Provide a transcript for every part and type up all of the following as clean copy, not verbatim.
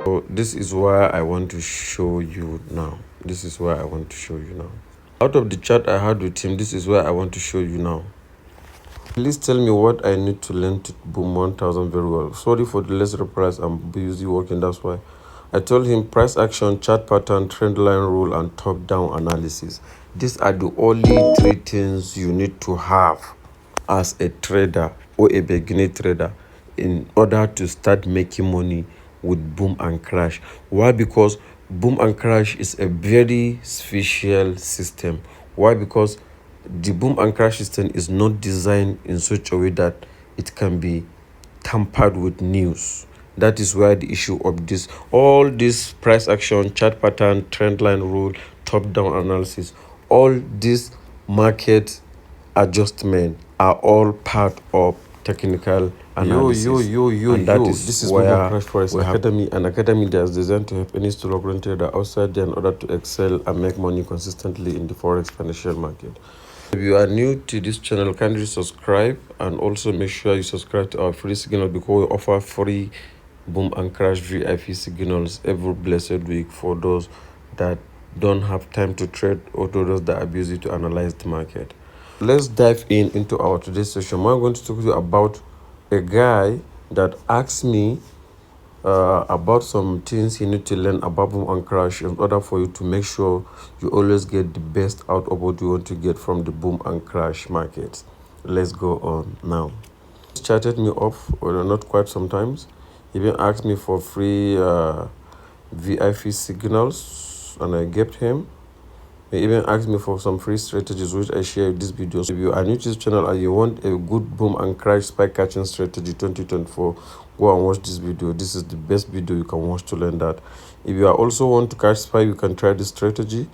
So this is why I want to show you now. This is why I want to show you now. Out of the chat I had with him, this is where I want to show you now. Please tell me what I need to learn to boom 1000 very well. Sorry for the less price, I'm busy working, that's why. I told him price action, chart pattern, trend line rule, and top-down analysis. These are the only 3 things you need to have as a trader or a beginner trader in order to start making money with Boom and Crash. Why? Because Boom and Crash is a very special system. Why? Because the Boom and Crash system is not designed in such a way that it can be tampered with news. That is where the issue of this, all this price action, chart pattern, trend line rule, top-down analysis, all this market adjustment are all part of technical analysis. And that is this is where Boom&Crash Forex Academy, an academy that is designed to help any struggling trader outside there in order to excel and make money consistently in the forex financial market. If you are new to this channel, kindly subscribe and also make sure you subscribe to our free signal because we offer free Boom and Crash VIP signals every blessed week for those that don't have time to trade or to those that are busy to analyze the market. Let's dive into our today's session. I'm going to talk to you about a guy that asked me about some things you need to learn about Boom and Crash in order for you to make sure you always get the best out of what you want to get from the Boom and Crash market. Let's go on now. He chatted me off, well, not quite sometimes. He even asked me for free VIP signals and I gave him. He even asked me for some free strategies which I share in this video. So if you are new to this channel and you want a good Boom and Crash spike catching strategy 2024, go and watch this video. This is the best video you can watch to learn that. If you are also want to catch spike, you can try this strategy.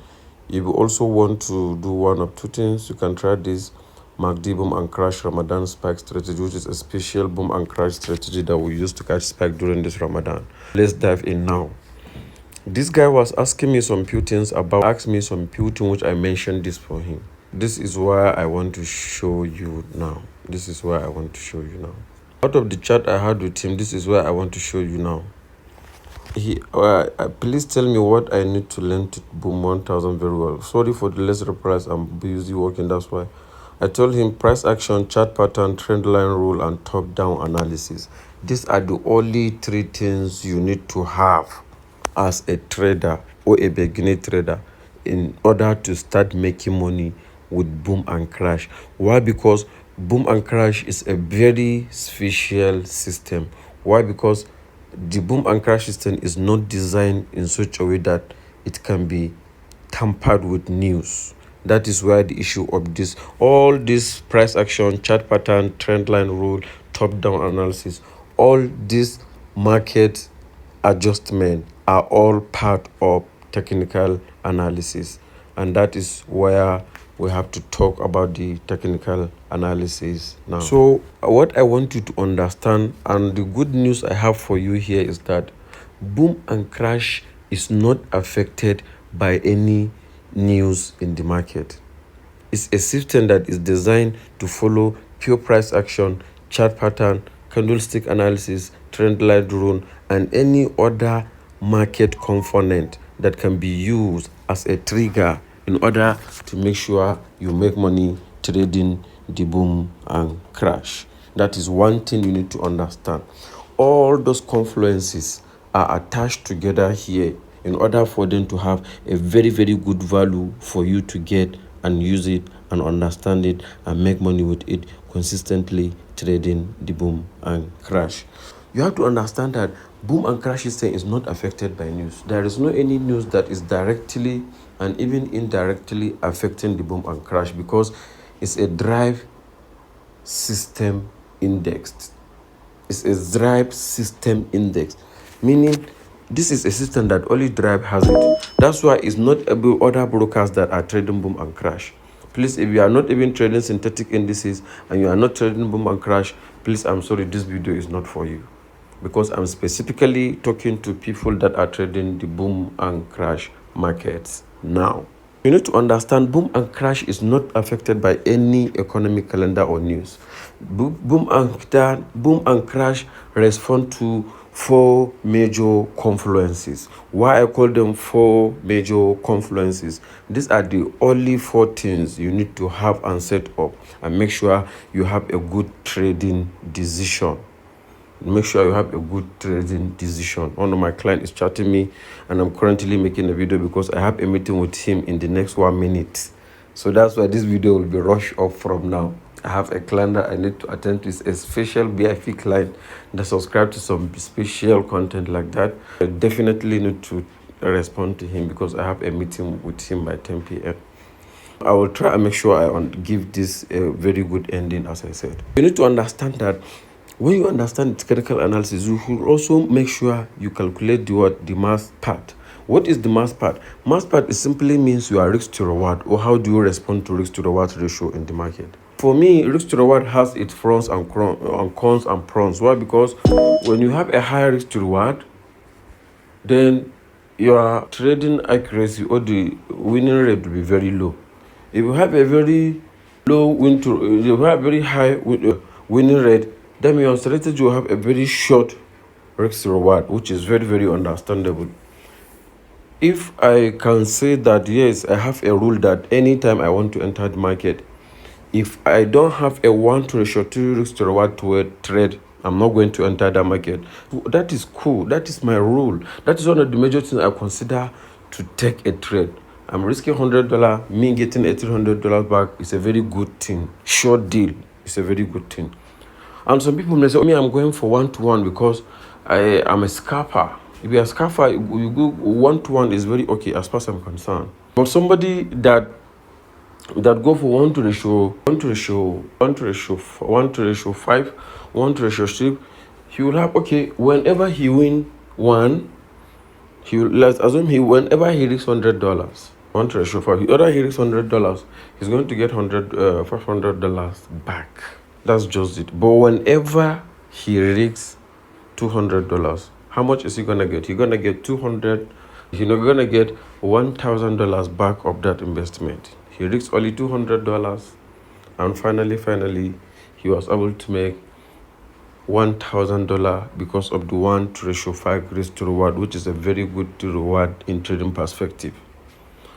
If you also want to do one of 2 things, you can try this MACD Boom and Crash Ramadan spike strategy, which is a special Boom and Crash strategy that we use to catch spike during this Ramadan. Let's dive in now. This guy was asking me some few things about, asked me some few things which I mentioned this for him. This is why I want to show you now. This is why I want to show you now. Out of the chat I had with him, this is where I want to show you now. Please tell me what I need to learn to boom 1000 very well. Sorry for the lesser price, I'm busy working, that's why. I told him price action, chart pattern, trend line rule, and top-down analysis. These are the only 3 things you need to have as a trader or a beginner trader in order to start making money with Boom and Crash. Why? Because Boom and Crash is a very special system. Why? Because the Boom and Crash system is not designed in such a way that it can be tampered with news. That is where the issue of this, all this price action, chart pattern, trend line rule, top-down analysis, all this market adjustment are all part of technical analysis. And that is where we have to talk about the technical analysis now. So what I want you to understand, and the good news I have for you here, is that Boom and Crash is not affected by any news in the market. It's a system that is designed to follow pure price action, chart pattern, candlestick analysis, trend line rule, and any other market component that can be used as a trigger in order to make sure you make money trading the Boom and Crash. That is one thing you need to understand. All those confluences are attached together here in order for them to have a very, very good value for you to get and use it and understand it and make money with it consistently trading the Boom and Crash. You have to understand that Boom and Crash system is not affected by news. There is no any news that is directly and even indirectly affecting the Boom and Crash because it's a drive system indexed. It's a drive system index, meaning this is a system that only Drive has it. That's why it's not able other brokers that are trading Boom and Crash. Please, if you are not even trading synthetic indices and you are not trading Boom and Crash, please, I'm sorry, this video is not for you. Because I'm specifically talking to people that are trading the Boom and Crash markets now. You need to understand Boom and Crash is not affected by any economic calendar or news. Boom and Crash respond to four major confluences. Why I call them four major confluences? These are the only four things you need to have and set up and make sure you have a good trading decision. Make sure you have a good trading decision. One of my clients is chatting me and I'm currently making a video because I have a meeting with him in the next 1 minute. So that's why this video will be rushed up from now. I have a client that I need to attend to. It's a special VIP client that subscribe to some special content like that. I definitely need to respond to him because I have a meeting with him by 10 p.m. I will try and make sure I give this a very good ending, as I said. You need to understand that when you understand technical analysis, you should also make sure you calculate the math part. What is the math part? Math part is simply means your risk to reward, or how do you respond to risk to reward ratio in the market. For me, risk to reward has its pros and cons and pros. Why? Because when you have a higher risk to reward, then your trading accuracy or the winning rate will be very low. If you have a very low if you have very high winning rate, then your strategy will have a very short risk to reward, which is very, very understandable. If I can say that, yes, I have a rule that anytime I want to enter the market, if I don't have a 1:2 risk to reward to a trade, I'm not going to enter the market. That is cool. That is my rule. That is one of the major things I consider to take a trade. I'm risking $100. Me getting $1,800 back is a very good thing. Short deal is a very good thing. And some people may say, me, I'm going for 1-to-1 because I am a scalper. If you're a scalper, you go 1-to-1 is very okay as far as I'm concerned. But somebody that go for 1:5, 1:6, he will have, okay, whenever he win one, let's assume whenever he reaches $100, 1:5, whenever he reaches $100, he's going to get $500 back. That's just it. But whenever he reaches $200, how much is he gonna get? He's gonna get 200. You're gonna get $1,000 back of that investment. He reached only $200, and finally, he was able to make $1,000 because of the 1:5 risk to reward, which is a very good to reward in trading perspective.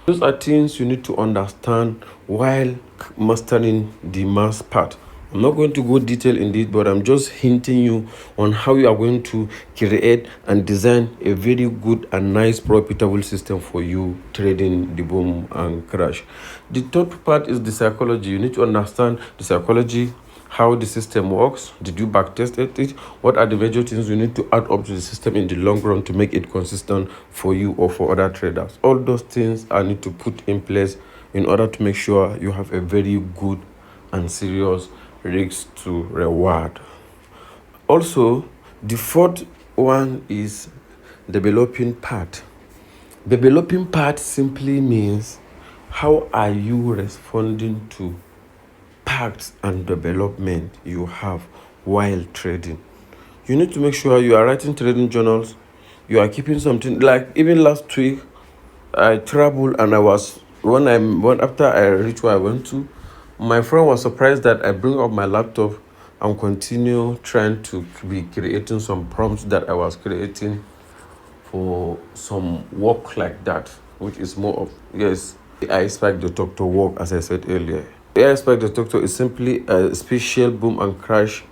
Those are things you need to understand while mastering the math part. I'm not going to go detail in this, but I'm just hinting you on how you are going to create and design a very good and nice profitable system for you trading the boom and crash. The third part is the psychology. You need to understand the psychology, how the system works. Did you backtest it? What are the major things you need to add up to the system in the long run to make it consistent for you or for other traders? All those things I need to put in place in order to make sure you have a very good and serious risk to reward. Also, the fourth one is developing part. Developing part simply means how are you responding to parts and development you have while trading. You need to make sure you are writing trading journals. You are keeping something. Like even last week, I traveled and after I reached where I went to, my friend was surprised that I bring up my laptop and continue trying to be creating some prompts that I was creating for some work like that, which is more of, yes, AI Spike Detector work, as I said earlier. AI Spike Detector is simply a special boom and crash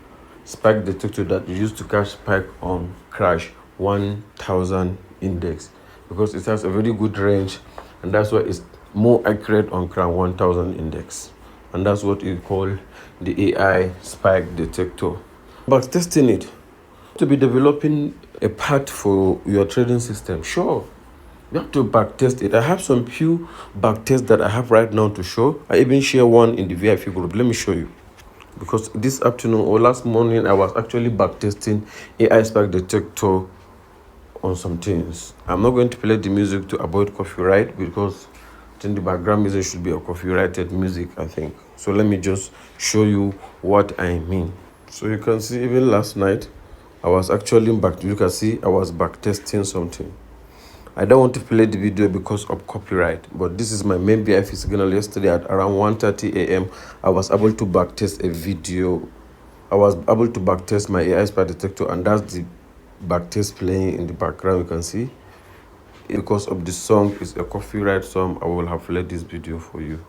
spike detector that you use to catch spike on crash 1000 index, because it has a very good range, and that's why it's more accurate on crash 1000 index. And that's what you call the AI spike detector. But testing it, to be developing a part for your trading system, sure, you have to backtest it. I have some few backtests that I have right now to show. I even share one in the VIP group. Let me show you. Because this afternoon or last morning, I was actually backtesting AI spike detector on some things. I'm not going to play the music to avoid copyright, because in the background music should be a copyrighted music, I think. So let me just show you what I mean. So you can see even last night, I was actually you can see I was backtesting something. I don't want to play the video because of copyright, but this is my main VIP signal. Yesterday at around 1:30 a.m., I was able to backtest a video. I was able to backtest my AI spike detector, and that's the backtaste playing in the background. You can see because of the song is a copyright song. I will have played this video for you.